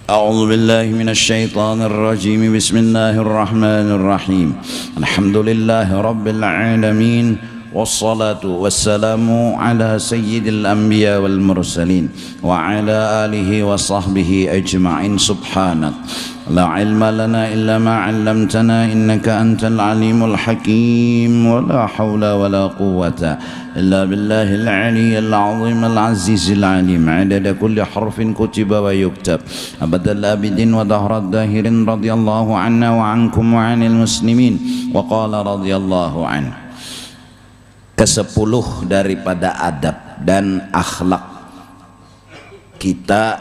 أعوذ بالله من الشيطان الرجيم. بسم الله الرحمن الرحيم. الحمد لله رب العالمين، والصلاة والسلام على سيد الأنبياء والمرسلين وعلى آله وصحبه أجمعين. سبحانك لا علم لنا إلا ما علمتنا إنك أنت العليم الحكيم. ولا حول ولا قوة إلا بالله العلي العظيم العزيز العليم. عدد كل حرف كتب ويكتب أبد الآبدين ودهر الداهرين. رضي الله عنا وعنكم وعن المسلمين. وقال رضي الله عنه. Kesepuluh daripada adab dan akhlak kita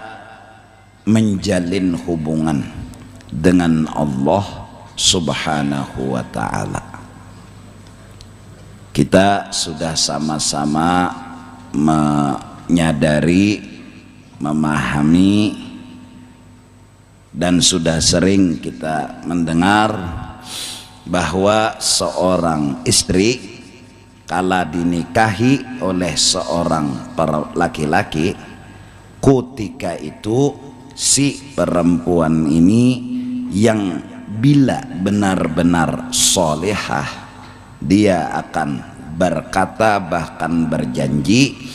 menjalin hubungan dengan Allah Subhanahu wa ta'ala. Kita sudah sama-sama menyadari, memahami, dan sudah sering kita mendengar bahwa seorang istri kala dinikahi oleh seorang laki-laki, ketika itu si perempuan ini yang bila benar-benar solehah, dia akan berkata bahkan berjanji,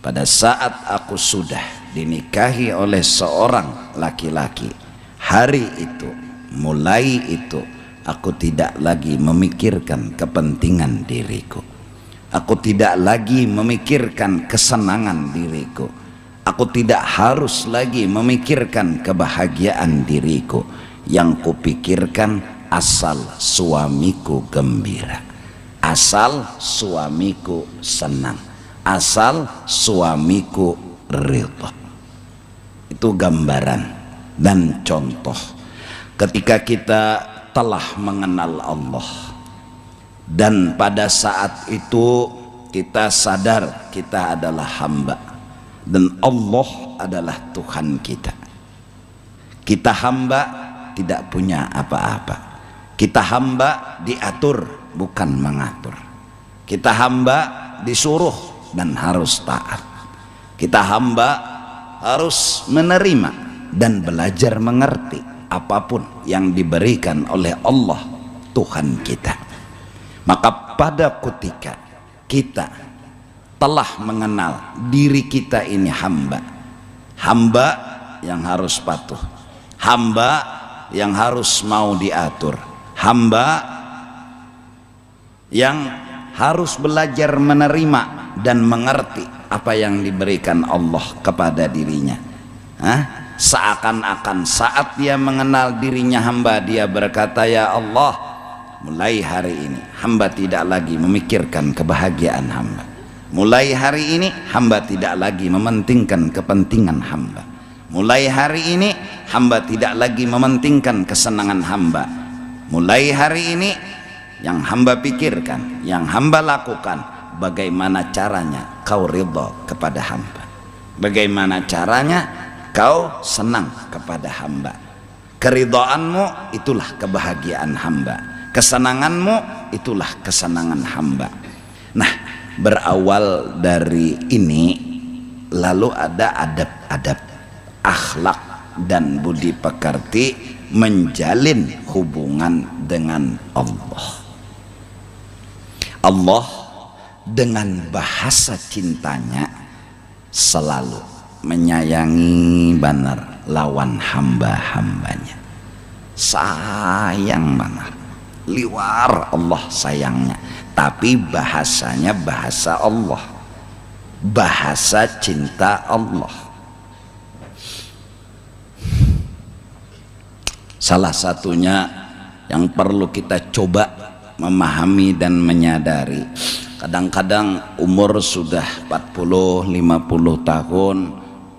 pada saat aku sudah dinikahi oleh seorang laki-laki, hari itu, mulai itu aku tidak lagi memikirkan kepentingan diriku. Aku tidak lagi memikirkan kesenangan diriku. Aku tidak harus lagi memikirkan kebahagiaan diriku. Yang kupikirkan asal suamiku gembira, asal suamiku senang, asal suamiku ridha. Itu gambaran dan contoh ketika kita telah mengenal Allah, dan pada saat itu kita sadar kita adalah hamba dan Allah adalah Tuhan kita. Kita hamba tidak punya apa-apa. Kita hamba diatur bukan mengatur. Kita hamba disuruh dan harus taat. Kita hamba harus menerima dan belajar mengerti apapun yang diberikan oleh Allah Tuhan kita. Maka pada ketika kita telah mengenal diri kita ini hamba, hamba yang harus patuh, hamba yang harus mau diatur, hamba yang harus belajar menerima dan mengerti apa yang diberikan Allah kepada dirinya. Seakan-akan saat dia mengenal dirinya hamba, dia berkata, ya Allah, mulai hari ini hamba tidak lagi memikirkan kebahagiaan hamba. Mulai hari ini hamba tidak lagi mementingkan kepentingan hamba. Mulai hari ini hamba tidak lagi mementingkan kesenangan hamba. Mulai hari ini yang hamba pikirkan, yang hamba lakukan, bagaimana caranya kau ridha kepada hamba, bagaimana caranya kau senang kepada hamba. Keridhaanmu itulah kebahagiaan hamba, kesenanganmu itulah kesenangan hamba. Nah, berawal dari ini lalu ada adab-adab, akhlak dan budi pekerti menjalin hubungan dengan Allah. Allah dengan bahasa cintanya selalu menyayangi benar lawan hamba-hambanya. Sayang benar, liwar Allah sayangnya. Tapi bahasanya bahasa Allah, bahasa cinta Allah. Salah satunya yang perlu kita coba memahami dan menyadari, kadang-kadang umur sudah 40-50 tahun,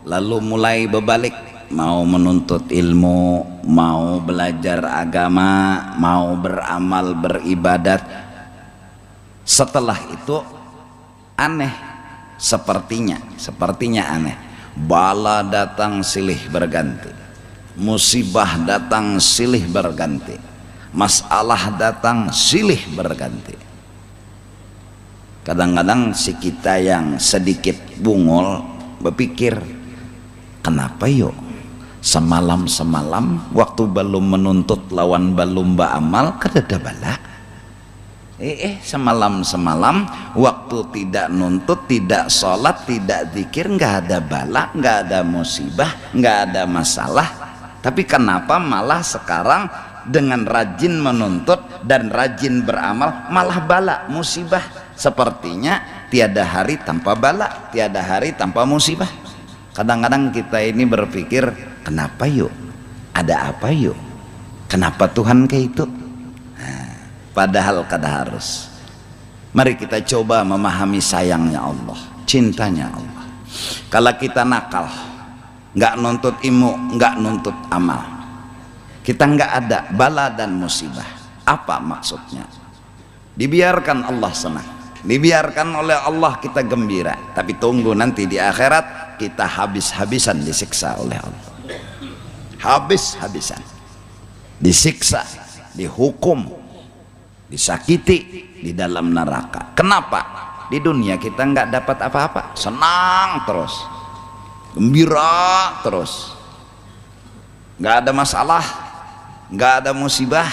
lalu mulai berbalik, mau menuntut ilmu, mau belajar agama, mau beramal, beribadat. Setelah itu aneh, sepertinya aneh. Bala datang silih berganti, musibah datang silih berganti, masalah datang silih berganti. Kadang-kadang si kita yang sedikit bungol berpikir, kenapa yuk semalam waktu belum menuntut lawan belum amal kada bala. Semalam waktu tidak nuntut, tidak sholat, tidak zikir, nggak ada bala, nggak ada musibah, nggak ada masalah. Tapi kenapa malah sekarang dengan rajin menuntut dan rajin beramal malah bala, musibah? Sepertinya tiada hari tanpa bala, tiada hari tanpa musibah. Kadang-kadang kita ini berpikir, kenapa yuk? Ada apa yuk? Kenapa Tuhan kayak itu? Padahal kada harus. Mari kita coba memahami sayangnya Allah, cintanya Allah. Kalau kita nakal, nggak nuntut ilmu, nggak nuntut amal, kita nggak ada bala dan musibah. Apa maksudnya? Dibiarkan Allah senang, dibiarkan oleh Allah kita gembira. Tapi tunggu nanti di akhirat kita habis-habisan disiksa oleh Allah. Habis-habisan disiksa, dihukum, disakiti di dalam neraka. Kenapa? Di dunia kita nggak dapat apa-apa, senang terus, gembira terus, nggak ada masalah, nggak ada musibah.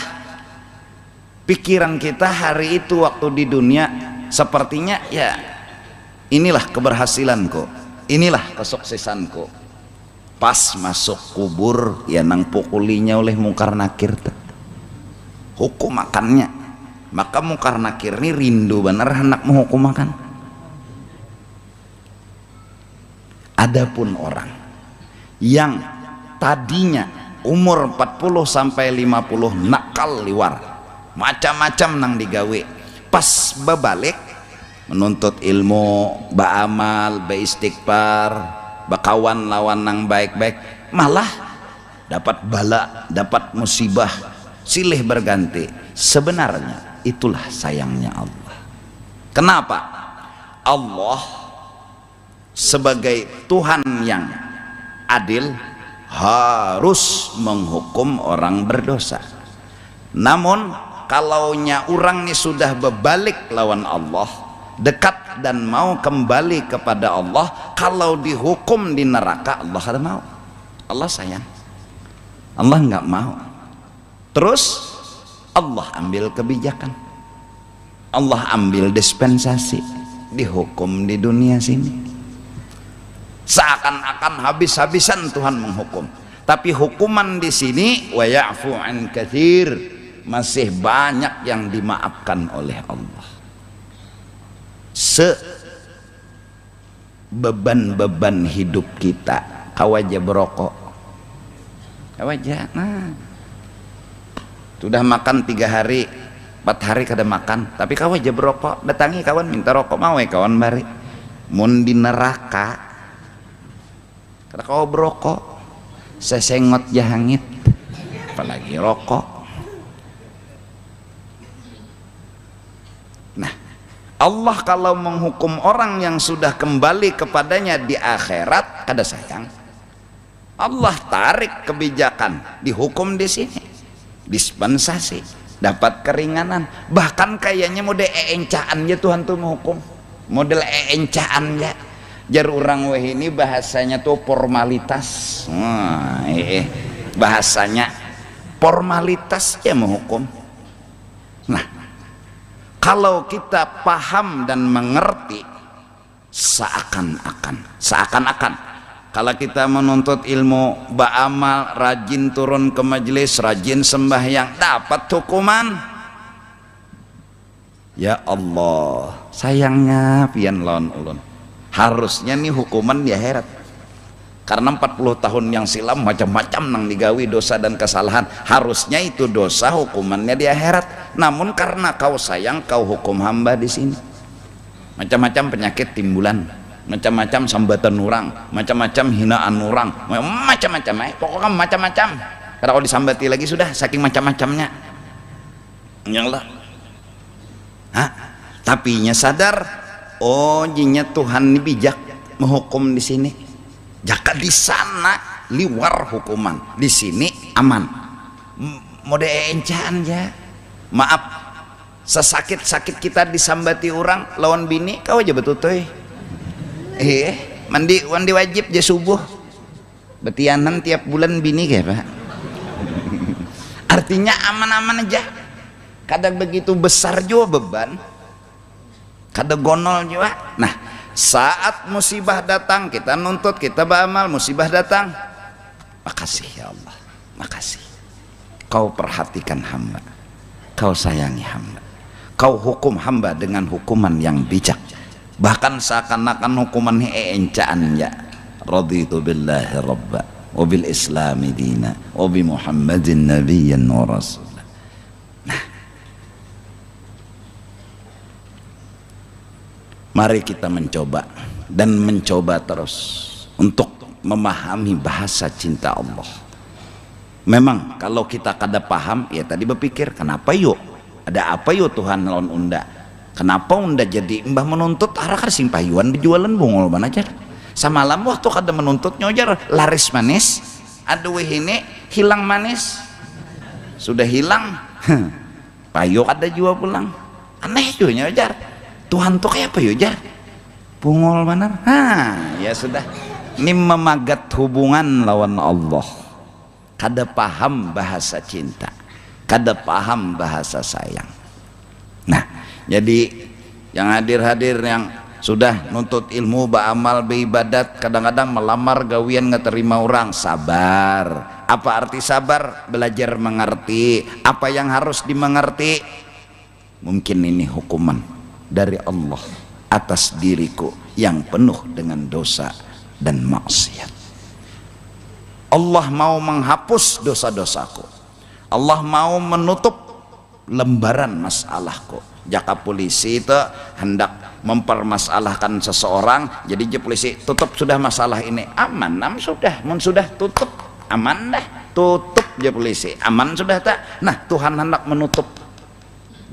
Pikiran kita hari itu waktu di dunia sepertinya ya inilah keberhasilanku, inilah kesuksesanku. Pas masuk kubur ya nang pukulinya oleh mungkar nakir, hukum makannya. Maka mungkar nakir ini rindu bener hendak menghukum makan. Adapun orang yang tadinya umur 40 sampai 50 nakal liwar, macam-macam nang digawe, pas bebalik menuntut ilmu, baamal, beristighfar, bakawan lawan nang baik-baik, malah dapat bala, dapat musibah, silih berganti. Sebenarnya itulah sayangnya Allah. Kenapa? Allah sebagai Tuhan yang adil harus menghukum orang berdosa. Namun kalaunya orang ini sudah berbalik lawan Allah, dekat dan mau kembali kepada Allah, kalau dihukum di neraka Allah ada mau. Allah sayang, Allah nggak mau. Terus Allah ambil kebijakan, Allah ambil dispensasi, dihukum di dunia sini. Seakan-akan habis-habisan Tuhan menghukum, tapi hukuman di sini wa ya'fu an katsir, masih banyak yang dimaafkan oleh Allah. Beban-beban hidup kita, kau aja berokok, kau aja, sudah makan 3 hari 4 hari kada makan, tapi kau aja berokok, datangi kawan minta rokok, mau kawan bari mun di neraka kada kau berokok sesengot jahangit, apalagi rokok. Nah, Allah kalau menghukum orang yang sudah kembali kepadanya di akhirat kada sayang, Allah tarik kebijakan, dihukum di sini, dispensasi, dapat keringanan. Bahkan kayaknya model encaan ya Tuhan tuh menghukum, model encaan ya. Jar orang weh ini bahasanya tuh formalitas. Bahasanya formalitas ya menghukum. Nah, kalau kita paham dan mengerti, seakan-akan kalau kita menuntut ilmu, beramal, rajin turun ke majelis, rajin sembahyang, dapat hukuman. Ya Allah, sayangnya pian lawan ulun. Harusnya nih hukuman di akhirat. Karena 40 tahun yang silam macam-macam nang digawi dosa dan kesalahan. Harusnya itu dosa hukumannya di akhirat. Namun karena kau sayang, kau hukum hamba di sini. Macam-macam penyakit timbulan, macam-macam sambatan orang, macam-macam hinaan orang, macam-macam, pokoknya macam-macam. Karena kalau disambati lagi sudah saking macam-macamnya. Nyala. Tapi nya sadar, oh jinya Tuhan ini bijak menghukum di sini. Jaka di sana liwar hukuman, di sini aman. Mode encaan ya. Maaf, sesakit-sakit kita disambati orang lawan bini, kau aja betul tuh. Mandi wajib je subuh betianan tiap bulan bini kayak Pak. Artinya aman-aman aja, kadang begitu besar juga beban, kadang gonol juga. Nah, saat musibah datang kita nuntut, kita beramal, musibah datang, makasih ya Allah, makasih kau perhatikan hamba, kau sayangi hamba, kau hukum hamba dengan hukuman yang bijak, bahkan seakan-akan hukuman encaan ya. Raditu billahi rabba wa bil islami dina wa bi muhammadin nabiyyan wa rasulah. Nah, mari kita mencoba dan mencoba terus untuk memahami bahasa cinta Allah. Memang kalau kita kada paham, ya tadi berpikir kenapa yuk, ada apa yuk Tuhan lawan unda, kenapa unda jadi mbah menuntut arah kan simpayuan berjualan bungol mana aja. Samalam waktu kada menuntut nyojar laris manis, aduh ini hilang manis, sudah hilang payo kada jua pulang, aneh juga nyojar. Tuhan tuh kayak apa yojar bungol mana. Ya sudah, ini memagat hubungan lawan Allah, kada paham bahasa cinta, kada paham bahasa sayang. Nah, jadi yang hadir-hadir yang sudah nuntut ilmu, beramal, beribadat, kadang-kadang melamar gawian nggak terima orang, sabar. Apa arti sabar? Belajar mengerti apa yang harus dimengerti. Mungkin ini hukuman dari Allah atas diriku yang penuh dengan dosa dan maksiat. Allah mau menghapus dosa-dosaku, Allah mau menutup lembaran masalahku. Jaka polisi itu hendak mempermasalahkan seseorang, jadi je polisi tutup sudah masalah ini, aman nam sudah, mun sudah tutup aman dah, tutup je polisi aman sudah tak. Nah, Tuhan hendak menutup,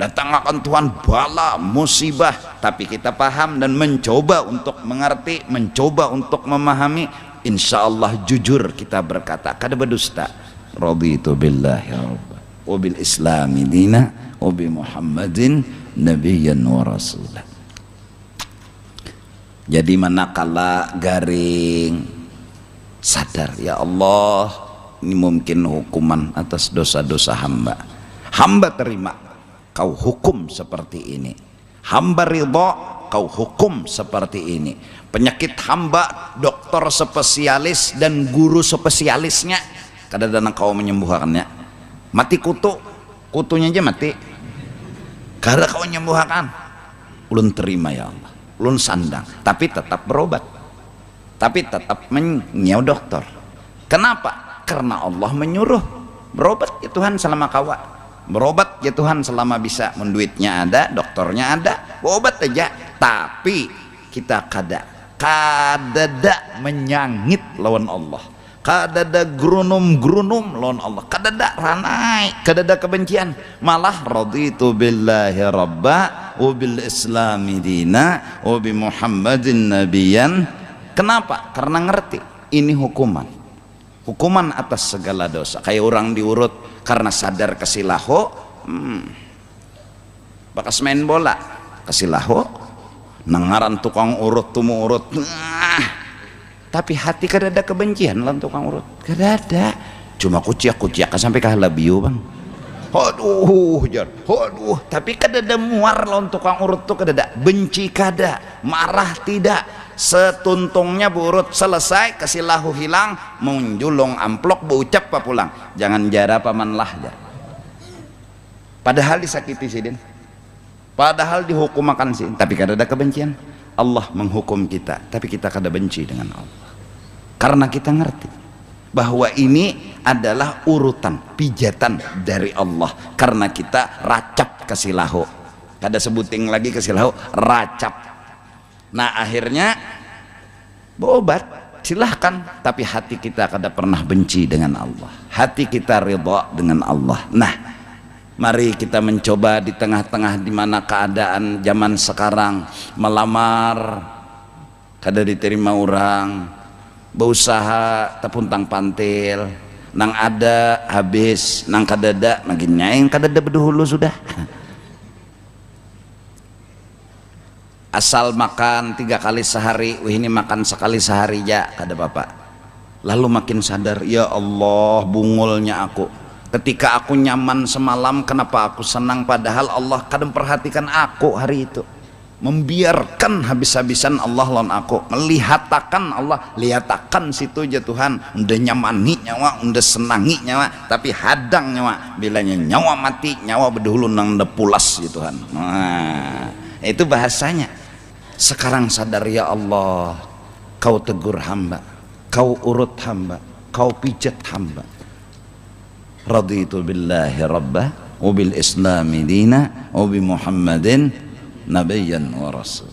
datang akan Tuhan bala musibah, tapi kita paham dan mencoba untuk mengerti, mencoba untuk memahami, insya Allah jujur kita berkata kada berdusta. Raditu billahi rabba wa bil islami dina wa bi muhammadin nabiyyan wa rasulah. Jadi manakala garing sadar, ya Allah ini mungkin hukuman atas dosa-dosa hamba, hamba terima kau hukum seperti ini, hamba ridha kau hukum seperti ini. Penyakit hamba dokter spesialis dan guru spesialisnya kadang-kadang kau menyembuhkannya, mati kutu, kutunya aja mati, karena kau menyembuhkan, ulun terima ya Allah, ulun sandang, tapi tetap berobat, tapi tetap menyau dokter. Kenapa? Karena Allah menyuruh berobat ya Tuhan selama kawa, berobat ya Tuhan selama bisa, menduitnya ada, dokternya ada, berobat aja. Tapi kita kada menyangit lawan Allah, kadada grunum lawan Allah, kadada ranai, kadada kebencian, malah raditu billahi rabba wa bil islami dina wa bi muhammadin nabiyyan. Kenapa? Karena ngerti ini hukuman, hukuman atas segala dosa. Kayak orang diurut karena sadar kesilaho, bakas main bola kesilaho, nangaran tukang urut tumu urut, tapi hati kada ada kebencian lawan tukang urut, kada ada, cuma kuciak sampai kalah biu bang. Aduh jar, aduh, tapi kada ada muar lawan tukang urut tuh, kada ada benci, kada marah, tidak. Setuntungnya burut selesai, kasih lahu hilang, menjulung amplok berucap pa pulang, jangan jara paman lah jar. Padahal disakiti sidin, padahal dihukum makan sih, tapi kada ada kebencian. Allah menghukum kita, tapi kita kada benci dengan Allah, karena kita ngerti bahwa ini adalah urutan pijatan dari Allah, karena kita racap kasilahu, kada sebuting lagi kasilahu, racap. Nah akhirnya berobat silahkan, tapi hati kita kada pernah benci dengan Allah, hati kita ridha dengan Allah. Nah, mari kita mencoba di tengah-tengah di mana keadaan zaman sekarang, melamar kada diterima orang, berusaha tepuntang pantil, nang ada habis, nang kadada makin nyaing, kadada bedahulu sudah. Asal makan 3 kali sehari, wih ini makan sekali sehari ya kada bapak. Lalu makin sadar, ya Allah, bungulnya aku. Ketika aku nyaman semalam, kenapa aku senang, padahal Allah kadang perhatikan aku hari itu. Membiarkan habis-habisan Allah lawan aku, melihatakan Allah, lihatakan situ aja Tuhan, udah nyamani nyawa, udah senangi nyawa, tapi hadang nyawa, bilanya nyawa mati, nyawa berdahulu nang pulas ya Tuhan. Nah, itu bahasanya. Sekarang sadar, ya Allah, kau tegur hamba, kau urut hamba, kau pijat hamba. Raditu billahi rabbah wa bil islami dina wa bi Muhammadin nabiyyan wa rasul.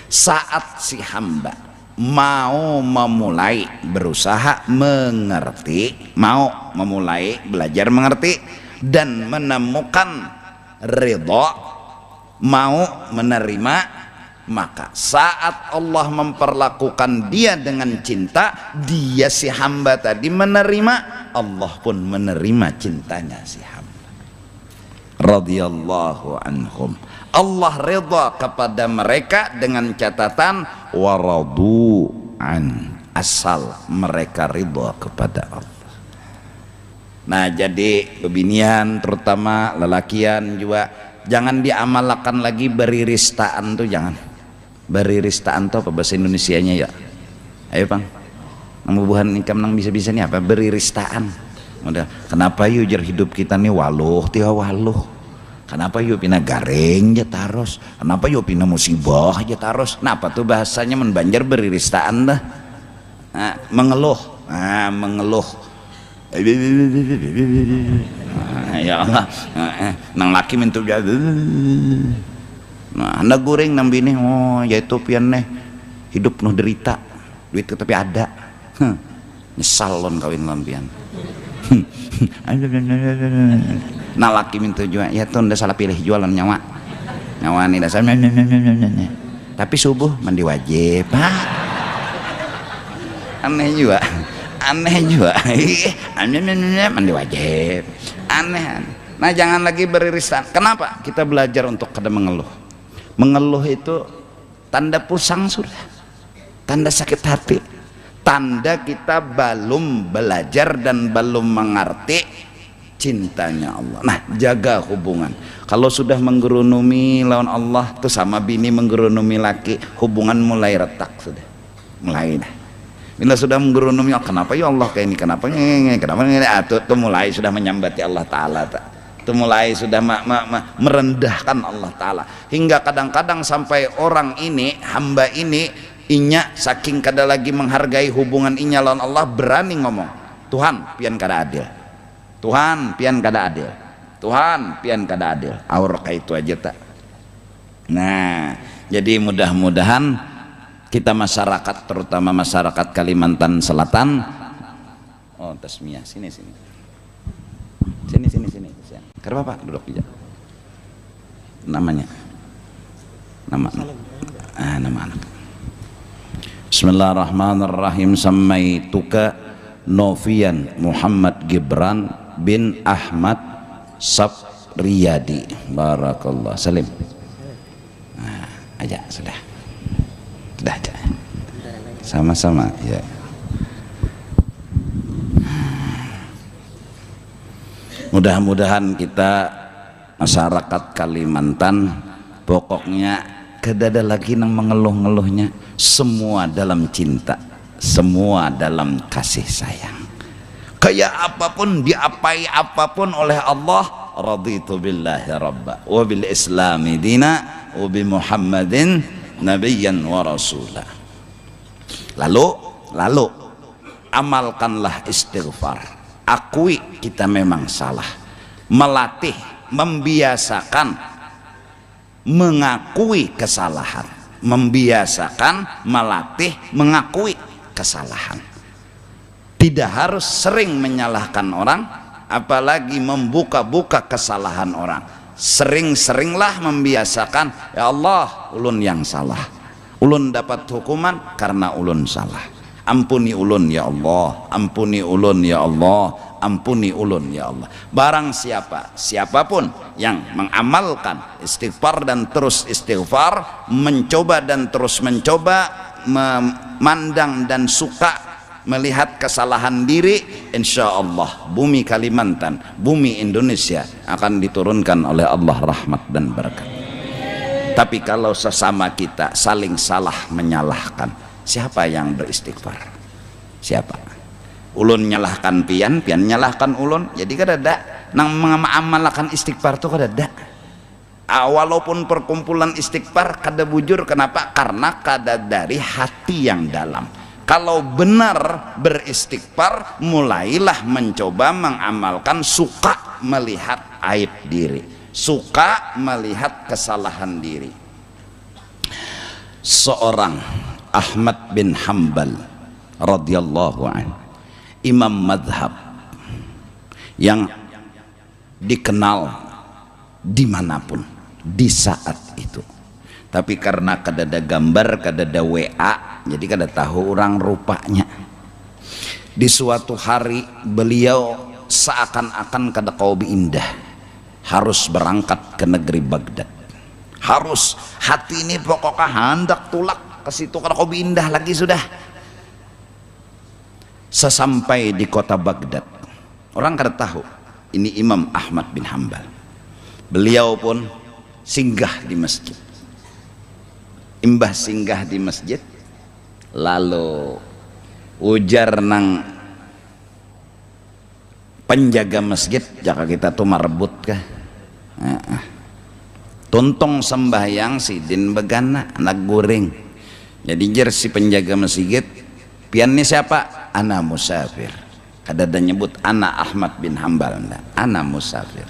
Saat si hamba mau memulai berusaha mengerti, mau memulai belajar mengerti dan menemukan ridha, mau menerima, maka saat Allah memperlakukan dia dengan cinta, dia si hamba tadi menerima, Allah pun menerima cintanya si hamba. Radhiyallahu anhum, Allah ridha kepada mereka dengan catatan waradu an, asal mereka ridha kepada Allah. Nah, jadi bebinian terutama lelakian juga jangan diamalkan lagi beriristaan tuh, jangan. Beriristaan tuh apa bahasa Indonesianya ya? Ayo Bang, nang bubuhan nikam nang bisa-bisa nih apa beriristaan. Kenapa yuk jar hidup kita nih waluh tiwa waluh? Kenapa yuk pina garing aja taros? Kenapa yuk pina musibah aja taros? Kenapa tuh bahasanya menbanjar beriristaan dah? Nah, mengeluh, mengeluh. Ya Allah, nang laki mintu jadi. Nah, anda goreng nang bini, oh ya itu pian nih hidup nuh derita, duit tapi ada. Nyesal lon kawin lon pian. Nah laki minta jual, ya tuh udah salah pilih jualan nyawa nih dasar. Tapi subuh mandi wajib, aneh juga mandi wajib, aneh. Nah jangan lagi beririsan. Kenapa? Kita belajar untuk kada mengeluh. Mengeluh itu tanda pusang sudah, tanda sakit hati, tanda kita belum belajar dan belum mengerti cintanya Allah. Nah, jaga hubungan. Kalau sudah menggerunumi lawan Allah tuh sama bini menggerunumi laki, hubungan mulai retak sudah. Mulai dah. Bila sudah menggerunumi, oh, kenapa ya Allah kayak ini? Kenapa ini? Tuh mulai sudah menyambati Allah Ta'ala. Tuh mulai sudah merendahkan Allah Ta'ala. Hingga kadang-kadang sampai orang ini, hamba ini, inya saking kada lagi menghargai hubungan inya lawan Allah, berani ngomong, Tuhan pian kada adil, Tuhan pian kada adil, Tuhan pian kada adil. Aur kayak itu aja tak. Nah, jadi mudah-mudahan kita masyarakat, terutama masyarakat Kalimantan Selatan, oh tasmiyah sini. Kenapa Pak duduk aja? Namanya, nama anak. Bismillahirrahmanirrahim. Sammaituka Novian Muhammad Gibran bin Ahmad Sabriyadi. Barakallah. Salim. Nah, aja sudah aja. Sama-sama ya. Mudah-mudahan kita masyarakat Kalimantan pokoknya kedada lagi nang mengeluh-ngeluhnya, semua dalam cinta, semua dalam kasih sayang. Kayak apapun, diapai apapun oleh Allah, raditu billahi rabba wa bil islami dina wa bi Muhammadin nabiyyan wa rasula. Lalu amalkanlah istighfar. Akui kita memang salah, melatih, membiasakan mengakui kesalahan, membiasakan melatih mengakui kesalahan. Tidak harus sering menyalahkan orang, apalagi membuka-buka kesalahan orang. Sering-seringlah membiasakan, ya Allah, ulun yang salah, ulun dapat hukuman karena ulun salah. Ampuni ulun ya Allah, ampuni ulun ya Allah, ampuni ulun ya Allah. Barang siapapun yang mengamalkan istighfar dan terus istighfar, mencoba dan terus mencoba, memandang dan suka melihat kesalahan diri, insya Allah bumi Kalimantan, bumi Indonesia akan diturunkan oleh Allah rahmat dan berkat. Tapi kalau sesama kita saling salah menyalahkan, siapa yang beristighfar? Siapa? Ulun nyalahkan pian, pian nyalahkan ulun, jadi kadada nang mengamalkan istighfar tuh kadada. Walaupun perkumpulan istighfar kada bujur, kenapa? Karena kada dari hati yang dalam. Kalau benar beristighfar, mulailah mencoba mengamalkan, suka melihat aib diri, suka melihat kesalahan diri. Seorang Ahmad bin Hanbal radhiyallahu anhu, imam madhab yang dikenal dimanapun di saat itu, tapi karena kadada gambar, kadada WA, jadi kada tahu orang rupanya. Di suatu hari beliau seakan-akan kada kaubi indah, harus berangkat ke negeri Baghdad, harus, hati ini pokoknya hendak tulak ke situ, kada kaubi indah lagi sudah. Sesampai di kota Baghdad, orang kada tahu ini Imam Ahmad bin Hanbal. Beliau pun singgah di masjid. Imbah singgah di masjid, lalu ujar nang penjaga masjid, jaka kita tuh merebut kah? Tuntong sembahyang sidin begana anak goreng. Jadi jer si penjaga masjid, pian ini siapa? Ana musafir. Kada ada nyebut ana Ahmad bin Hanbal, ana musafir.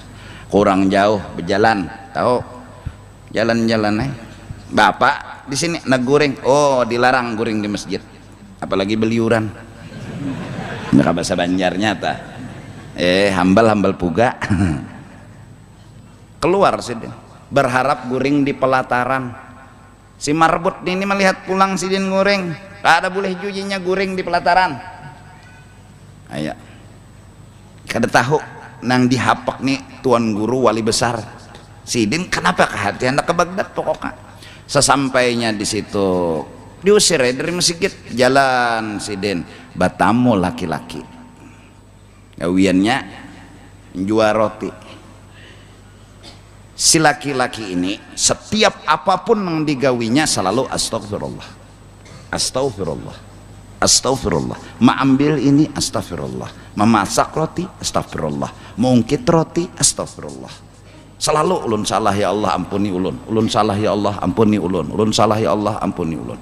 Kurang jauh berjalan, tahu jalan-jalan bapak di sini nak goreng. Oh, dilarang goreng di masjid, apalagi beliuran. Nggak bahasa Banjarnya ta. Hambal puga. Keluar sih dia, berharap goreng di pelataran. Si marbut ini melihat pulang sidin goreng, kada boleh jujinya goreng di pelataran. Ayo, kada tahu nang dihapak nih tuan guru wali besar sidin, kenapa kehatian ke Baghdad pokoknya. Sesampainya di situ diusir dari masjid, jalan sidin batamu laki-laki gawiannya jual roti. Si laki-laki ini setiap apapun yang digawinya selalu astagfirullah, astagfirullah, astagfirullah. Ambil ini astagfirullah, memasak roti astagfirullah, mengungkit roti astagfirullah. Selalu ulun salah ya Allah ampuni ulun, ulun salah ya Allah ampuni ulun, ulun salah ya Allah ampuni ulun.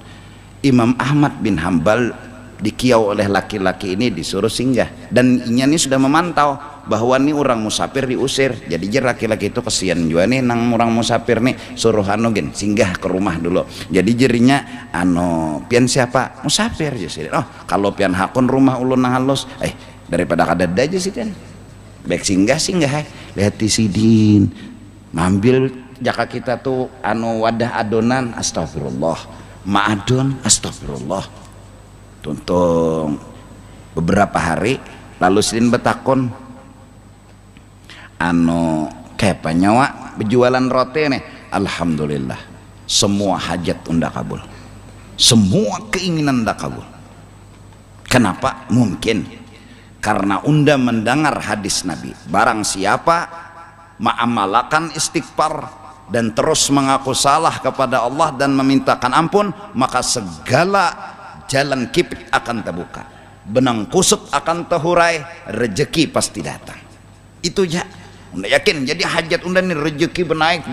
Imam Ahmad bin Hanbal dikiau oleh laki-laki ini, disuruh singgah, dan ini sudah memantau bahwa nih orang musafir diusir. Jadi jer laki-laki itu kesian juga nih nang orang musafir nih, suruh gen singgah ke rumah dulu. Jadi jerinya pian siapa? Musafir aja sih. Oh, kalau pian hakun rumah ulun nang halus, daripada kadada aja sih kan, baik singgah lihat di sidin ngambil jaka kita tuh wadah adonan astagfirullah, ma'adon astagfirullah. Tuntung beberapa hari lalu sidin betakon kayak nyawa berjualan roti nih, alhamdulillah semua hajat unda kabul, semua keinginan unda kabul. Kenapa? Mungkin karena unda mendengar hadis Nabi, barang siapa mengamalkan istighfar dan terus mengaku salah kepada Allah dan memintakan ampun, maka segala jalan kipit akan terbuka, benang kusut akan terhurai, rezeki pasti datang. Itu ya, unda yakin. Jadi hajat unda nih rezeki benaik.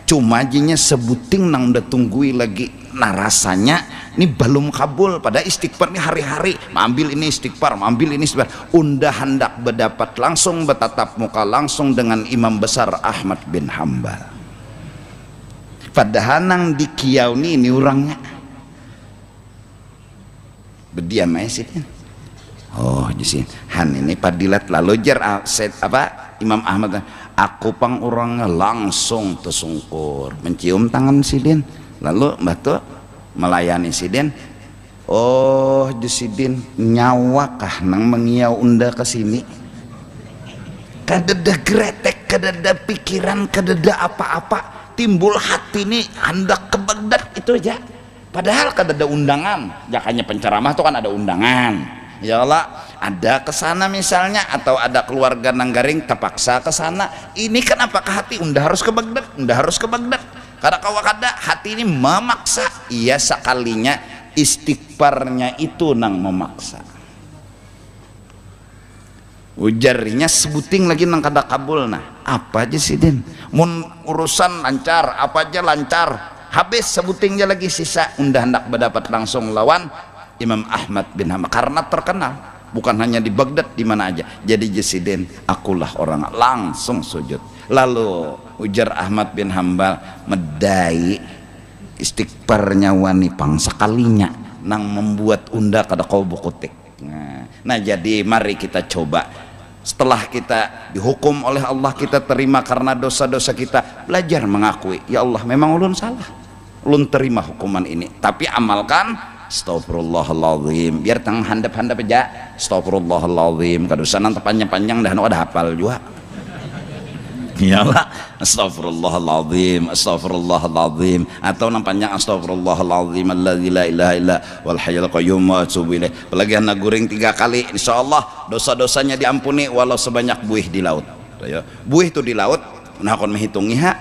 Cuma jinya sebuting nang unda tunggui lagi. Nah rasanya ini belum kabul. Pada istighfar nih hari-hari, ambil ini istighfar, ambil ini istighfar. Unda hendak berdapat langsung, bertatap muka langsung dengan imam besar Ahmad bin Hanbal. Padahal nang di kiau ini orangnya berdiam aja sih. Oh di sini han ini padilat lalu jer Imam Ahmad, aku pang orangnya langsung tersungkur mencium tangan sidin, lalu batu melayani sidin. Oh di sidin nyawa kah nang mengiau unda ke sini, kadada gretek, kadada pikiran, kadada apa-apa, timbul hati nih hendak ke Baghdad itu aja. Padahal kan ada undangan, jakanya penceramah tuh kan ada undangan. Ya Allah, ada ke sana misalnya, atau ada keluarga Nanggaring terpaksa ke sana. Ini kenapa ke hati? Unda harus ke Baghdad, unda harus ke Baghdad. Karena kalau kada hati ini memaksa, iya sekalinya istighfarnya itu nang memaksa. Ujarnya sebuting lagi nang kada kabul. Nah, apa aja sih Den? Mun urusan lancar, apa aja lancar. Habis sebutingnya lagi sisa, unda hendak berdapat langsung lawan Imam Ahmad bin Hanbal karena terkenal bukan hanya di Baghdad, di mana aja. Jadi Jesiden, akulah orang langsung sujud. Lalu ujar Ahmad bin Hanbal, medai istighfarnya wani pang sekalinya nang membuat unda kada kau bukutik. Nah jadi mari kita coba, setelah kita dihukum oleh Allah, kita terima karena dosa-dosa kita, belajar mengakui, ya Allah memang ulun salah, ulun terima hukuman ini, tapi amalkan astagfirullahaladzim, biar tang handap-handap aja astagfirullahaladzim, kadosanan panjang-panjang dah ada hafal juga. Iyalah, astagfirullahaladzim, astagfirullahaladzim, atau nang panjang astagfirullahaladzim alladzi la ilaha illa wal hayyul qayyum wa atubu ilaih. Apalagi anak guring 3 kali, insyaallah dosa-dosanya diampuni walau sebanyak buih di laut. Ya, buih itu di laut, menakon menghitungi ha.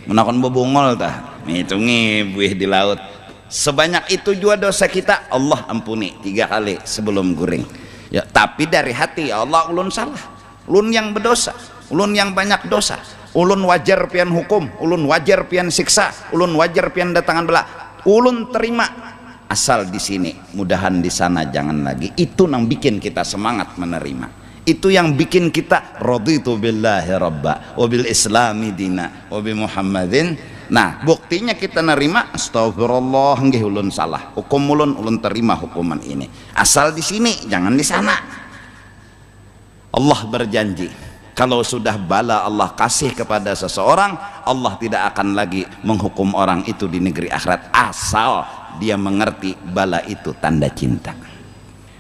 Menakon bebungol tah, menghitungi buih di laut. Sebanyak itu juga dosa kita Allah ampuni 3 kali sebelum guring. Ya, tapi dari hati, ya Allah ulun salah. Ulun yang berdosa, ulun yang banyak dosa, ulun wajar pian hukum, ulun wajar pian siksa, ulun wajar pian datangan bala, ulun terima. Asal di sini, mudahan di sana jangan lagi. Itu yang bikin kita semangat menerima. Itu yang bikin kita raditu billahi rabba wa bil islami dina wa bi Muhammadin. Nah, buktinya kita nerima, astagfirullah nggih ulun salah. Hukum ulun terima hukuman ini. Asal di sini, jangan di sana. Allah berjanji kalau sudah bala Allah kasih kepada seseorang, Allah tidak akan lagi menghukum orang itu di negeri akhirat asal dia mengerti bala itu tanda cinta,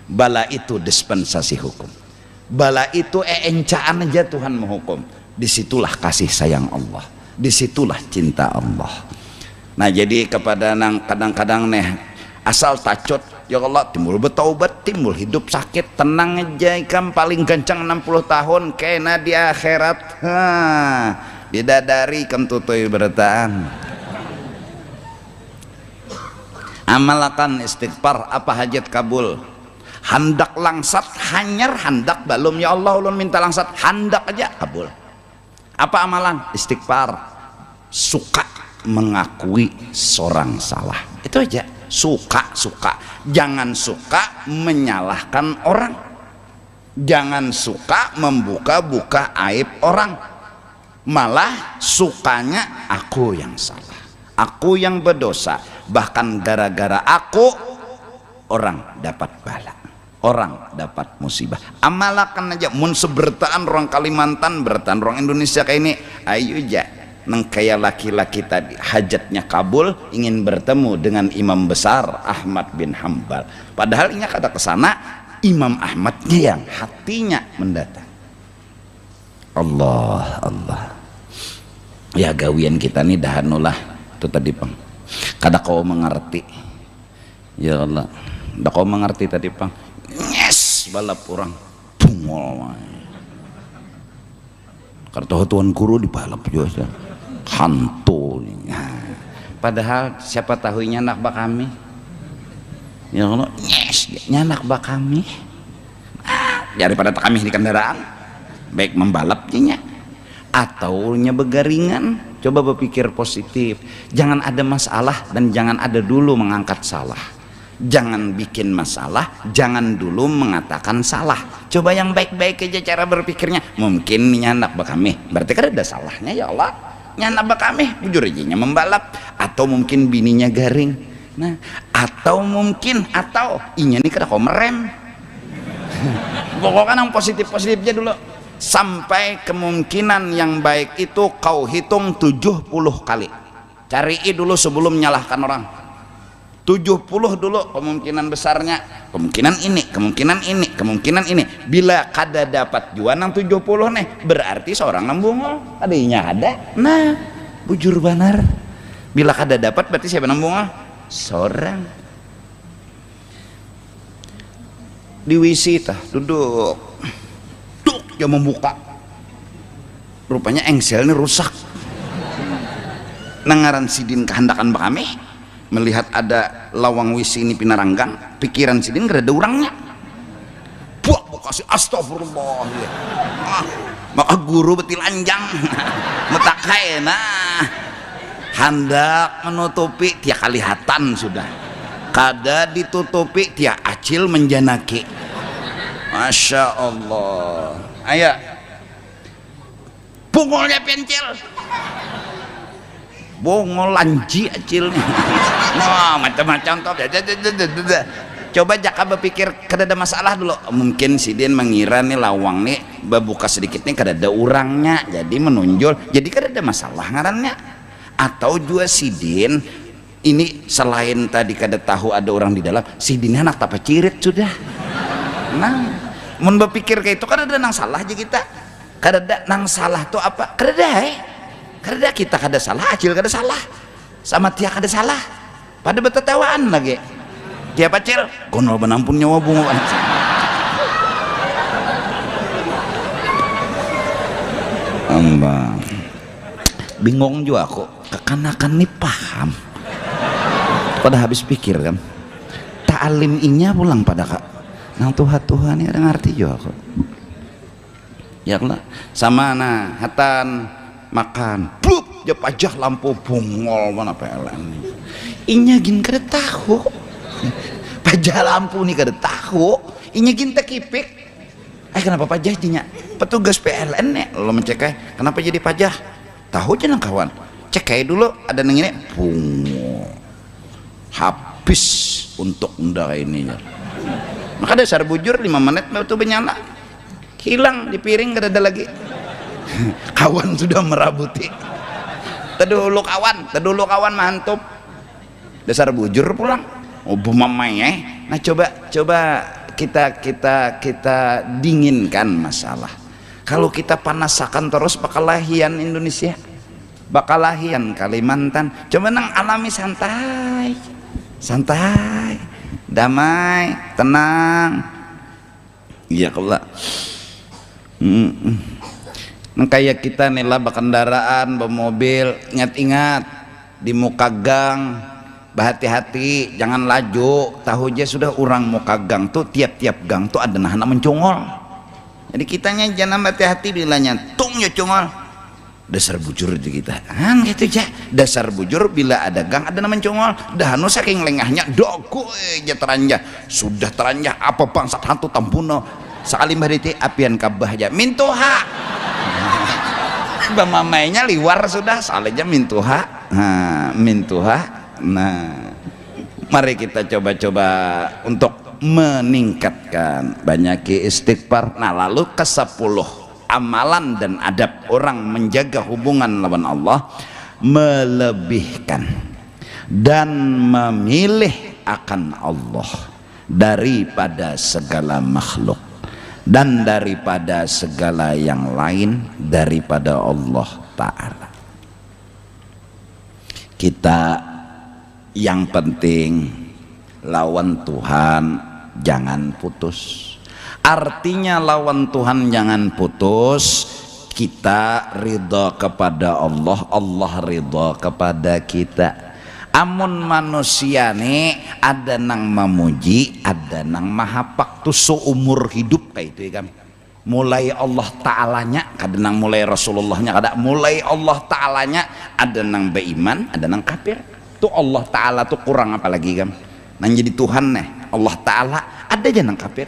bala itu dispensasi hukum, bala itu encaan aja Tuhan menghukum. Disitulah kasih sayang Allah, disitulah cinta Allah. Nah jadi kepada nang kadang-kadang nih asal tacut, ya Allah timbul betaubat, timbul hidup sakit, tenang aja ikam paling gancang 60 tahun kena di akhirat. Bidadari kam tutui bertaan. Amalakan istighfar, apa hajat kabul. Handak langsat hanyar, handak balum ya Allah ulun minta langsat, handak aja kabul. Apa amalan? Istighfar. Suka mengakui seorang salah, itu aja. Suka, jangan suka menyalahkan orang, jangan suka membuka-buka aib orang, malah sukanya aku yang salah, aku yang berdosa, bahkan gara-gara aku orang dapat bala, orang dapat musibah. Amalakan aja, mun sebertaan orang Kalimantan, bertaan orang Indonesia kayak ini, ayo aja neng kaya laki-laki tadi hajatnya kabul, ingin bertemu dengan imam besar Ahmad bin Hanbal, padahal ini kata kesana Imam Ahmadnya yang hatinya mendatang. Allah ya gawian kita nih dahanulah itu tadi pang kada kau mengerti, ya Allah kada kau mengerti tadi pang yes balap orang tungol karena tuan guru di balap juga hantu nih. Padahal siapa tahunya anak bak kami, ya Allah yes anak bak kami, daripada kami di kendaraan baik membalapnya atau nya begaringan. Coba berpikir positif, jangan ada masalah dan jangan ada dulu mengangkat salah, jangan bikin masalah, jangan dulu mengatakan salah. Coba yang baik-baik aja cara berpikirnya. Mungkin nyanak bakami berarti kan ada salahnya, ya Allah nyanak bakami bujur aja membalap, atau mungkin bininya garing, nah atau mungkin atau inya nih kada kau merem. Pokoknya yang positif-positifnya dulu, sampai kemungkinan yang baik itu kau hitung 70 kali. Cari dulu sebelum menyalahkan orang, 70 dulu kemungkinan besarnya, kemungkinan ini, kemungkinan ini, kemungkinan ini. Bila kada dapat jualan 70 nih, berarti seorang nembungol adanya ada. Nah bujur banar Bila kada dapat berarti siapa nambung? Seorang. Di WC tah duduk. Duk dia membuka. Rupanya engselnya rusak. Nangaran sidin kehendakan kami melihat ada lawang WC ini pinaranggang, pikiran sidin kada ada orangnya. Buak kasih astagfirullah. Maka guru betil anjang. Metakai nah. Hendak menutupi tia kalihatan sudah. Kada ditutupi tia acil menjanaki. Masya Allah. Ayah bungolnya pencil, bungol lanji acilnya. Wah macam-macam toh. Coba jaka berpikir kada ada masalah dulu. Mungkin sidin mengira nih lawang nih buka sedikit nih kada ada urangnya, jadi menonjol, jadi kada ada masalah ngarannya. Atau juga sidin ini selain tadi kada tahu ada orang di dalam, sidinnya anak tapa cirit sudah. Nah, mun berpikir kayak itu kada ada nang salah aja kita. Kada ada nang salah tuh apa? Kada ada, kada ada kita kada salah, acil kada salah, sama tia kada salah. Pada betetawaan lagi. Tiap acil, konol benampun nyawa bunga. Ambang. Bingung juga aku. Kekanakan nih paham. Pada habis pikir kan. Ta'alim inya pulang pada kak. Nang Tuhan ini ada ngerti juga aku. Ya Allah. Sama nah hatan makan. Blup, dia pajah lampu bungol mana PLN. Inya gin kada tahu. Pajah lampu nih kada tahu. Inya gin tak kipik. Kenapa pajah jinya? Petugas PLN nih lo mencekai. Kenapa jadi pajah? Tahu aja nang kawan. Cekai dulu ada nang ini. Bungol. Habis untuk unda ini ya. Maka dasar bujur 5 menit itu benyala. Hilang di piring kada ada lagi. Kawan sudah merabuti. Terdulu kawan mantap. Dasar bujur pulang. Oh bumamai Nah coba kita dinginkan masalah. Kalau kita panasakan terus bakal lahian Indonesia, bakal lahian Kalimantan. Coba nang alami santai, damai, tenang. Iya kalau kayak kita nih lah berkendaraan, bermobil, ingat-ingat di muka gang. Berhati-hati, jangan laju. Tahu aja sudah orang muka gang tuh tiap-tiap gang tuh ada anak mencongol. Jadi kitanya jangan hati-hati bilanya tung ya congol. Dasar bujur di kita. Gitu aja. Dasar bujur bila ada gang ada nama mencongol. Dah anu saking lengahnya dogo aja teranjah. Sudah teranjah apa bangsat hantu tampuno. Sekali berarti apian kabah aja mintuha. Bamamainya liwar sudah salahnya mintuha. Mintuha. Nah, mari kita coba-coba untuk meningkatkan banyak istighfar. Nah, lalu ke-10 amalan dan adab orang menjaga hubungan lawan Allah, melebihkan dan memilih akan Allah daripada segala makhluk dan daripada segala yang lain daripada Allah Ta'ala. Kita yang penting lawan Tuhan jangan putus. Artinya lawan Tuhan jangan putus. Kita ridha kepada Allah, Allah ridha kepada kita. Amun manusia nih ada nang memuji, ada nang mahapak tuh seumur hidup kayak itu kan. Mulai Allah Ta'alanya, ada nang mulai Rasulullahnya, ada mulai Allah Ta'alanya, ada nang beriman, ada nang kafir. Tuh Allah Ta'ala tuh kurang apa lagi kan? Nang jadi Tuhan nih Allah Ta'ala ada aja nang kafir.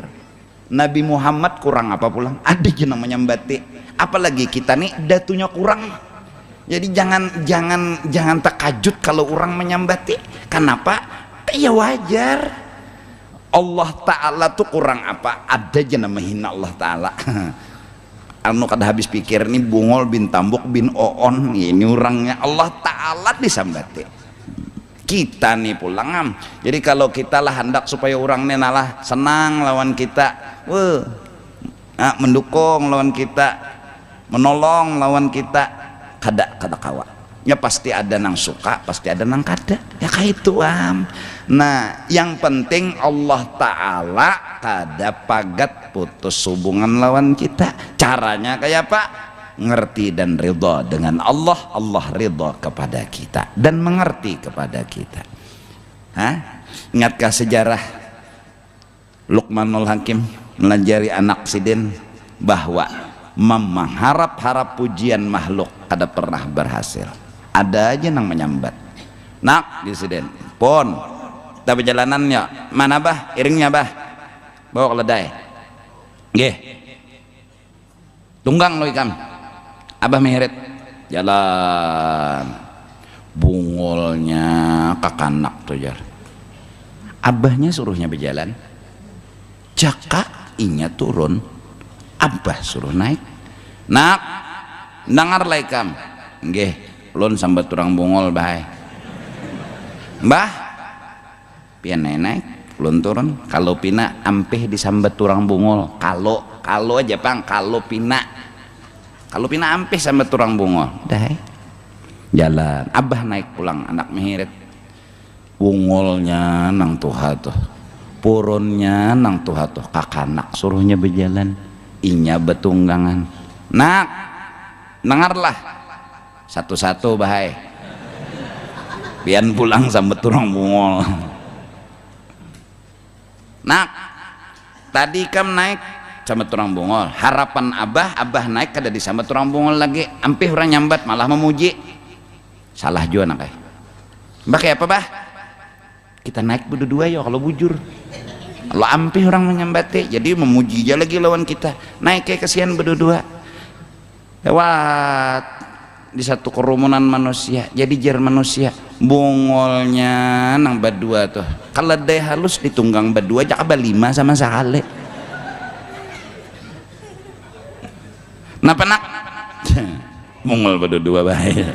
Nabi Muhammad kurang apa pulang? Ada aja nang menyembati. Apalagi kita nih datunya kurang. Jadi jangan terkajut kalau orang menyembati. Kenapa? Ya wajar. Allah Ta'ala tuh kurang apa? Ada aja nama hina Allah Ta'ala. Anu kada habis pikir nih Bungol bin Tambuk bin Oon ini orangnya Allah Ta'ala disambati. Kita nih pulang jadi kalau kita lah hendak supaya orang nenalah senang lawan kita, mendukung lawan kita, menolong lawan kita, kada kawa Ya pasti ada nang suka, pasti ada nang kada. Ya kayak itu Nah, yang penting Allah Ta'ala kada pagat putus hubungan lawan kita. Caranya kayak apa? Ngerti dan ridha dengan Allah, Allah ridha kepada kita dan mengerti kepada kita. Ingatkah sejarah Luqmanul Hakim melajari anak sidin bahwa mengharap-harap pujian makhluk kada pernah berhasil. Ada aja nang menyambat. Nak di siden pon tapi jalanannya mana bah iringnya bah bawa keledai nggih tunggang lo ikam abah meheret jalan bungolnya kakanak tuh jar abahnya suruhnya berjalan jaka inya turun abah suruh naik nak dengar lah ikam nggih lon sambat turang bungol bae mbah pian naik lon turun kalau pina ampeh disambat turang bungol kalau aja bang kalau pina ampeh sambat turang bungol dah jalan abah naik pulang anak mehirit bungolnya nang tuha tuh purunnya nang tuha tuh kakanak suruhnya berjalan inya betunggangan nak dengarlah satu-satu bahai pian pulang sampai turang bungol nak tadi kam naik sampai turang bungol harapan abah naik kada disambat turang bungol lagi ampih orang nyambat malah memuji salah juga nak mbak kayak apa bah kita naik berdua ya kalau bujur kalau ampih orang menyambati jadi memuji aja lagi lawan kita naik kayak kesian berdua lewat di satu kerumunan manusia jadi jar manusia bungolnya nang berdua tuh kalau daya halus ditunggang berdua jakaba 5 sama sekali napa nak bungol berdua bahaya.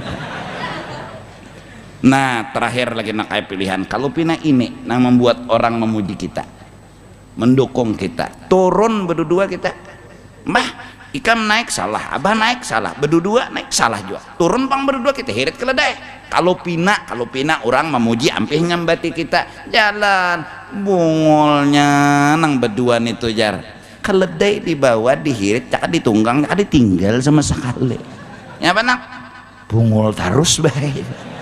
Nah terakhir lagi nak kayak pilihan kalau pina ini nang membuat orang memuji kita mendukung kita turun berdua kita mah ikam naik salah abah naik salah berdua naik salah juga turun pang berdua kita hirit keledai kalau pina orang memuji ampih nyambati kita jalan bungolnya nang berdua itu jar keledai dibawa dihirit cak ditunggang cak ditinggal sama sekali ya apa nak bungol terus baik.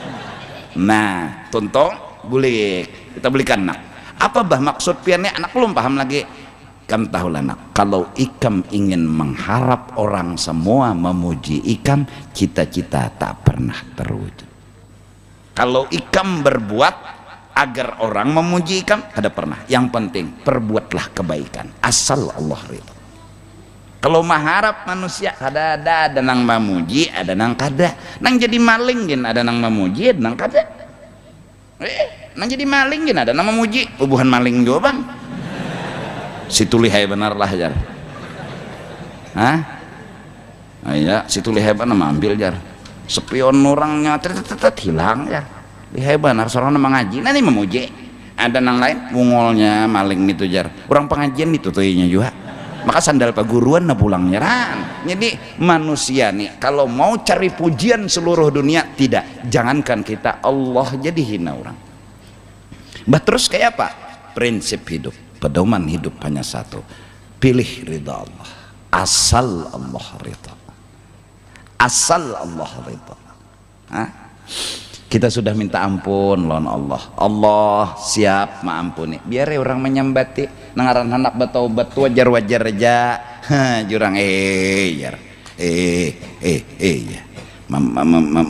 Nah tuntong boleh kita belikan nak apa bah maksud piannya anak belum paham lagi kam tahu nak kalau ikam ingin mengharap orang semua memuji ikam cita-cita tak pernah terwujud kalau ikam berbuat agar orang memuji ikam ada pernah yang penting perbuatlah kebaikan asal Allah ridha kalau mengharap manusia ada nang memuji ada nang kada nang jadi maling gin ada nang memuji ada nang kada nang jadi maling gin ada nang memuji bukan maling juga bang situ lihai benar lah jar iya situ lihai benar ambil jar spion orangnya tetet hilang jar lihai benar seorang mengaji nanti memuji ada nang lain bungolnya maling itu jar orang pengajian ditutuinya juga maka sandal paguruan na pulang nyeran jadi manusia nih kalau mau cari pujian seluruh dunia tidak jangankan kita Allah jadi hina orang terus kayak apa prinsip hidup pedoman hidup hanya satu pilih ridha Allah asal Allah ridha kita sudah minta ampun lawan Allah siap maampuni biar orang menyambati nangaran anak bataubat wajar aja jurang jar ya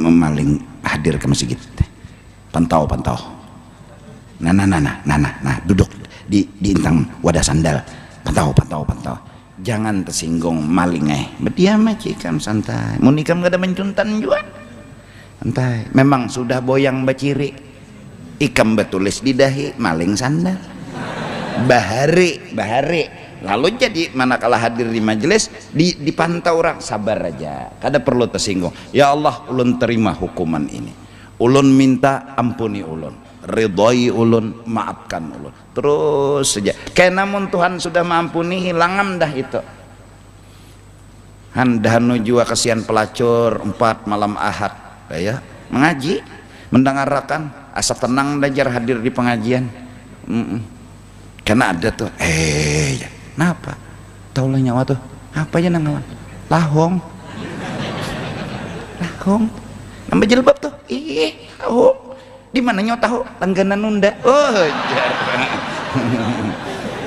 maling hadir ke masjid pantau nah duduk di intang wadah sandal pantau jangan tersinggung maling berdiam aja ikam santai mun ikam gak ada mencuntan juga santai memang sudah boyang baciri ikam betulis di dahi maling sandal bahari lalu jadi manakala hadir di majelis dipantau orang sabar aja kada perlu tersinggung ya Allah ulun terima hukuman ini ulun minta ampuni ulun ridhoi ulun maafkan ulun terus saja kayak namun Tuhan sudah mengampuni hilangam dah itu handanu jua kasihan pelacur 4 malam ahad ya mengaji, mendengarkan, asa tenang belajar hadir di pengajian. Karena ada tuh, ya, kenapa? Taulah nyawa tuh, apa aja nangawan? Lahong, nambah jilbab tuh, tahu. Di mana nyawa tahu? Langganan Nunda. Oh,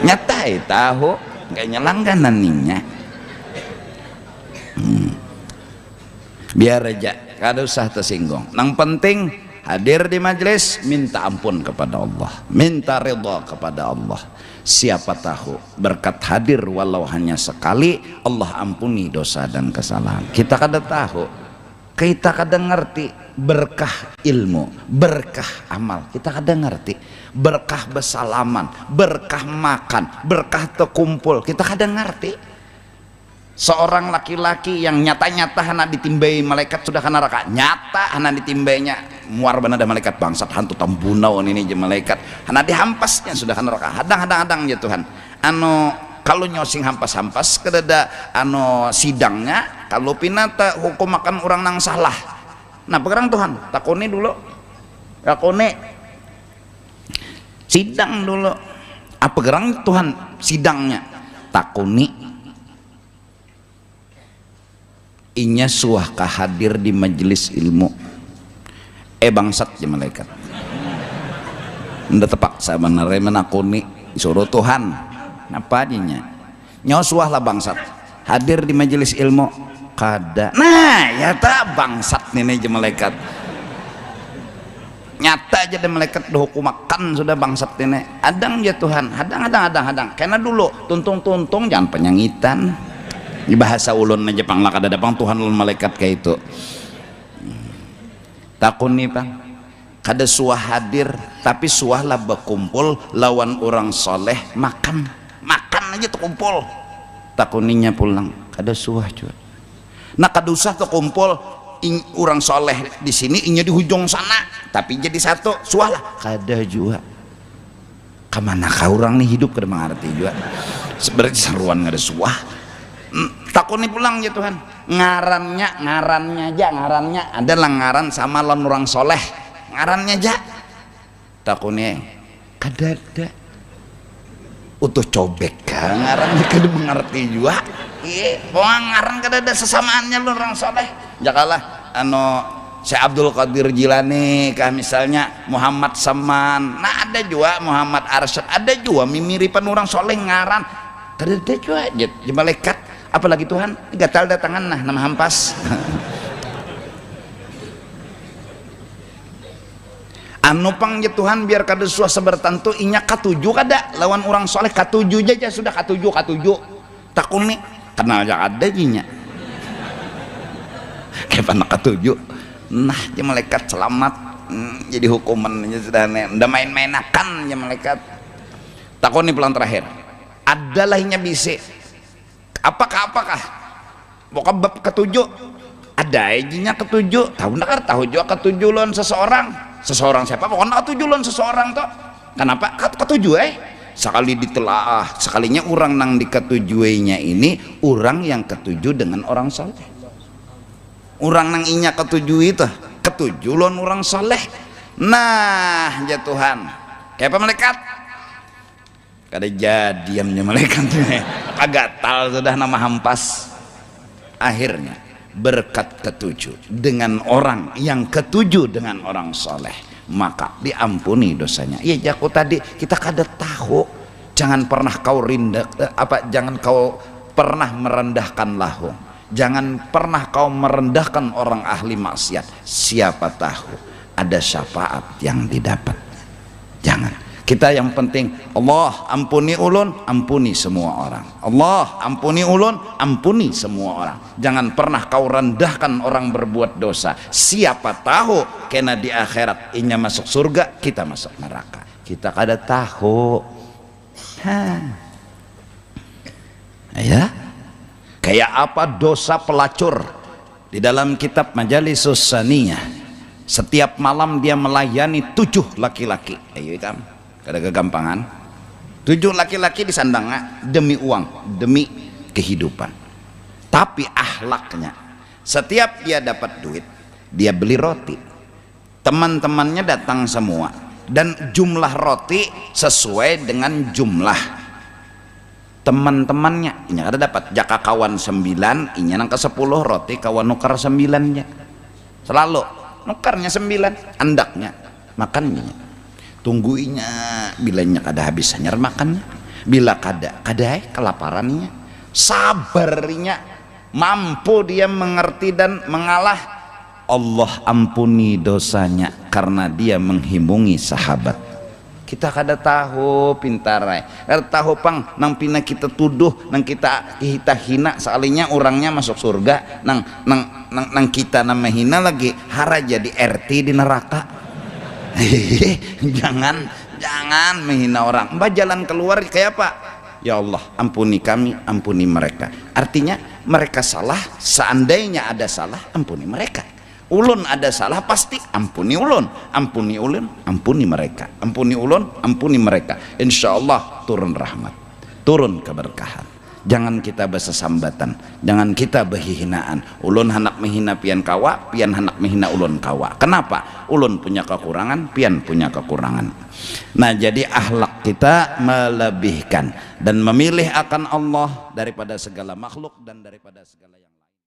nyata tahu, kayaknya langganan ninya. Biar aja, kada usah tersinggung. Yang penting hadir di majelis, minta ampun kepada Allah, minta ridha kepada Allah. Siapa tahu berkat hadir walau hanya sekali, Allah ampuni dosa dan kesalahan. Kita kada tahu, kita kada ngerti berkah ilmu, berkah amal, kita kada ngerti berkah bersalaman, berkah makan, berkah terkumpul, kita kada ngerti. Seorang laki-laki yang nyata-nyata hana ditimbai malaikat sudah ke neraka, nyata hana ditimbainya muar benar ada malaikat bangsat hantu tambunau ini je malaikat hana dihampasnya sudah ke neraka. Hadang ya Tuhan, kalau nyosing hampas-hampas kedada sidangnya kalau pinata hukum makan orang nang salah. Nah pegerang Tuhan takoni dulu, takoni sidang dulu apa gerang Tuhan sidangnya takoni inya suah hadir di majelis ilmu bangsat ya malaikat ndak tepak sebenarnya menakuni suruh Tuhan apa dinya nyawa suah lah bangsat hadir di majelis ilmu kada. Nah ya tak bangsat nih aja malaikat nyata aja deh malaikat udah hukum makan sudah bangsat ini adang ya Tuhan hadang karena dulu tuntung jangan penyangitan di bahasa ulun aja pang lakada dapang Tuhan ulun malaikat kayak itu takun nih bang kada suah hadir tapi suah lah berkumpul lawan orang soleh makan aja tuh kumpul takuninya pulang kada suah cuy. Nah kada usah tuh kumpul orang soleh di sini inya di hujung sana tapi jadi satu suah lah kada juga kemana kau orang nih hidup kada mengerti juga sebenarnya seruan kada suah. Takuni pulang ya Tuhan ngarannya adalah ngaran sama lawan orang soleh ngarannya aja takuni kadada utuh cobek kan ngarannya kada mengerti juga ngaran kadada sesamaannya lawan orang soleh jakalah Syekh Abdul Qadir Jilani kah misalnya Muhammad Saman nah ada juga Muhammad Arsyad ada juga mimiripan orang soleh ngaran kadada juga di malaikat apalagi Tuhan gatal datangan nah nama hampas pang ya Tuhan biar kada suah sebertantu inya katuju kada lawan orang soleh katuju aja sudah katuju takuni kenal aja ada jinya kayak panak katuju nah ya malaikat selamat jadi hukuman aja sudah ndak main-mainakan ya malaikat takuni pelan terakhir adalahnya bisa apakah pokok bab ketujuh ada izinnya ketujuh tahu juga ketujuh lon seseorang siapa pokoknya ketujuh lon seseorang toh kenapa ketujuh sekali ditelaah sekalinya orang nang diketujuinya ini orang yang ketujuh dengan orang soleh orang nang inya ketujuh itu ketujuh lon orang soleh nah ya Tuhan kayak apa malaikat kada jadiannya malaikat agak tal sudah nama hampas akhirnya berkat ketujuh dengan orang yang ketujuh dengan orang soleh maka diampuni dosanya. Ya jaku tadi kita kada tahu jangan pernah kau jangan kau pernah merendahkan lahum jangan pernah kau merendahkan orang ahli maksiat siapa tahu ada syafaat yang didapat jangan. Kita yang penting Allah ampuni ulun ampuni semua orang Allah ampuni ulun ampuni semua orang jangan pernah kau rendahkan orang berbuat dosa siapa tahu kena di akhirat inya masuk surga kita masuk neraka kita kada tahu ya kayak apa dosa pelacur di dalam kitab Majalisus Saniyah setiap malam dia melayani 7 laki-laki ayo kamu ada kegampangan 7 laki-laki disandangnya demi uang demi kehidupan tapi akhlaknya setiap dia dapat duit dia beli roti teman-temannya datang semua, dan jumlah roti sesuai dengan jumlah teman-temannya. Inya ada dapat jaka kawan 9, inya nang ke 10 roti kawan nukar 9-nya, selalu nukarnya 9, andaknya makannya tungguinya bilanya kada habis hanyar makannya, bila kada kelaparannya, sabarnya, mampu dia mengerti dan mengalah, Allah ampuni dosanya karena dia menghimbungi sahabat. Kita kada tahu pintarai, kada tahu pang nang pina kita tuduh, nang kita hina sealinya orangnya masuk surga, nang kita nama hina lagi hara jadi RT di neraka. jangan menghina orang. Mbak jalan keluar kayak apa? Ya Allah ampuni kami, ampuni mereka. Artinya mereka salah, seandainya ada salah ampuni mereka. Ulun ada salah pasti ampuni ulun, ampuni ulun, ampuni mereka, ampuni ulun, ampuni mereka. Insya Allah turun rahmat, turun keberkahan. Jangan kita bersesambatan, jangan kita berhinaan. Ulun hendak menghina pian kawa, pian hendak menghina ulun kawa. Kenapa? Ulun punya kekurangan, pian punya kekurangan. Nah, jadi akhlak kita melebihkan dan memilih akan Allah daripada segala makhluk dan daripada segala yang lain.